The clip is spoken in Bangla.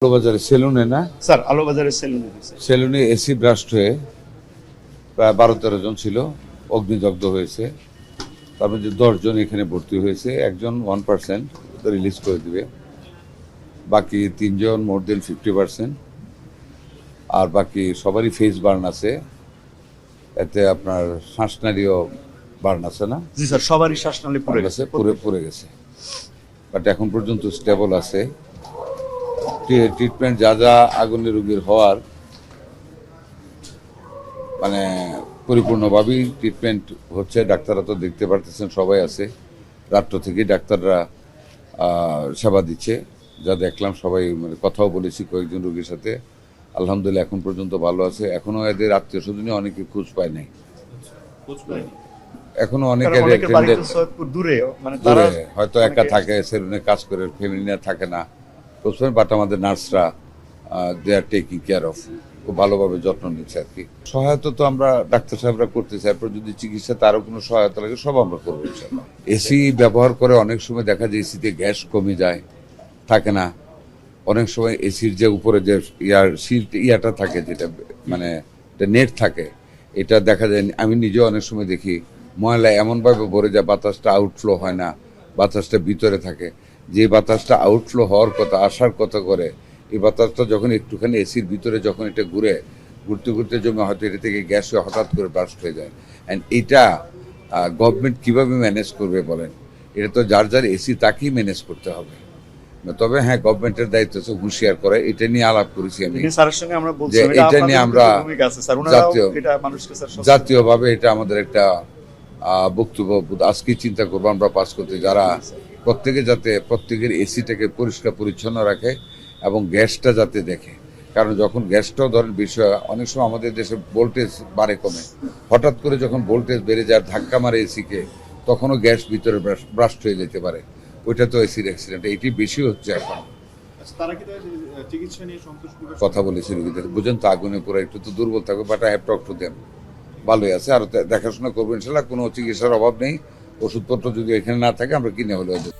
আলোবাজারে সেলুনে না স্যার আলোবাজারের সেলুনে সেলুনে এসি ব্লাস্ট হয়ে প্রায় 12-13 জন ছিল, অগ্নিদগ্ধ হয়েছে। তার মধ্যে 10 জন এখানে ভর্তি হয়েছে, একজন 1% রিলিজ করে দিবে, বাকি 3 জন মোর দেন 50%, আর বাকি সবারই ফেস বার্ন আছে। এতে আপনার শ্বাসনালীয় বার্ন আছে না? জি স্যার, সবারই শ্বাসনালী পুড়ে গেছে। পুড়ে গেছে, বাট এখন পর্যন্ত স্টেবল আছে। ট্রিটমেন্ট যা যা আগুনের রোগীর হওয়ার মানে পরিপূর্ণভাবেই ট্রিটমেন্ট হচ্ছে। ডাক্তাররা তো দেখতে পারতেছেন, সবাই আছে, রাত্র থেকেই ডাক্তাররা সেবা দিচ্ছে। যা দেখলাম, সবাই মানে কথাও বলেছি কয়েকজন রোগীর সাথে, আলহামদুলিল্লাহ এখন পর্যন্ত ভালো আছে। এখনো এদের আত্মীয় স্বজনে অনেকে খোঁজ পায় নাই, এখনো অনেকে দূরে হয়তো একা থাকে, সেলুনে কাজ করে, ফ্যামিলি নিয়ে থাকে না, বাট আমাদের নার্সরা দে আর টেকিং কেয়ার অফ, খুব ভালোভাবে যত্ন নিচ্ছে আর কি। সহায়তা তো আমরা ডাক্তার সাহেবরা করতেছি, এরপর যদি চিকিৎসাতে আরো কোনো সহায়তা লাগে সব আমরা করবো ইনশাল্লাহ। এসি ব্যবহার করে অনেক সময় দেখা যায় এসিতে গ্যাস কমে যায়, থাকে না। অনেক সময় এসির যে উপরে যে ইয়াটা থাকে, যেটা মানে নেট থাকে, এটা দেখা যায়, আমি নিজেও অনেক সময় দেখি ময়লা এমনভাবে ভরে যায় বাতাসটা আউটফ্লো হয় না, বাতাসটা ভিতরে থাকে। যে বাতাসটা আউটফ্লো হওয়ার কথা, আসার কথা করে, এই বাতাসটা যখন একটুখানি এসির ভিতরে যখন এটা ঘুরতে ঘুরতে জমে, হয়তো এটা থেকে গ্যাস হয়ে হঠাৎ করে ব্লাস্ট হয়ে যায়। অ্যান্ড এইটা গভর্নমেন্ট কীভাবে ম্যানেজ করবে বলেন? এটা তো যার যার এসি তাকেই ম্যানেজ করতে হবে। তবে হ্যাঁ, গভর্নমেন্টের দায়িত্ব হচ্ছে হুঁশিয়ার করে। এটা নিয়ে আলাপ করেছি আমি, যে এটা নিয়ে আমরা জাতীয়ভাবে এটা আমাদের একটা বক্তব্য আজকে চিন্তা করবো আমরা পাস করতে, যারা প্রত্যেকের এসিটাকে পরিষ্কার পরিচ্ছন্ন রাখে এবং গ্যাসটা যাতে দেখে। কারণ যখন গ্যাসটাও ধরেন বিষয়, অনেক সময় আমাদের দেশে ভোল্টেজ বাড়ে কমে, হঠাৎ করে যখন ভোল্টেজ বেড়ে যায়, ধাক্কা মারে এসিকে, তখনও গ্যাস ভিতরে ব্রাস্ট হয়ে যেতে পারে। ওইটা তো এসির অ্যাক্সিডেন্ট, এটি বেশি হচ্ছে এখন। কথা বলেছি রোগীদের, বুঝেন তো, আগুনে পুরো একটু তো দুর্বল থাকবে, but I have talk to them, ভালোই আছে, আর দেখাশোনা করবো ইনশাল্লাহ। কোনো চিকিৎসার অভাব নেই, ওষুধপত্র যদি এখানে না থাকে আমরা কিনে হলেও দেবো।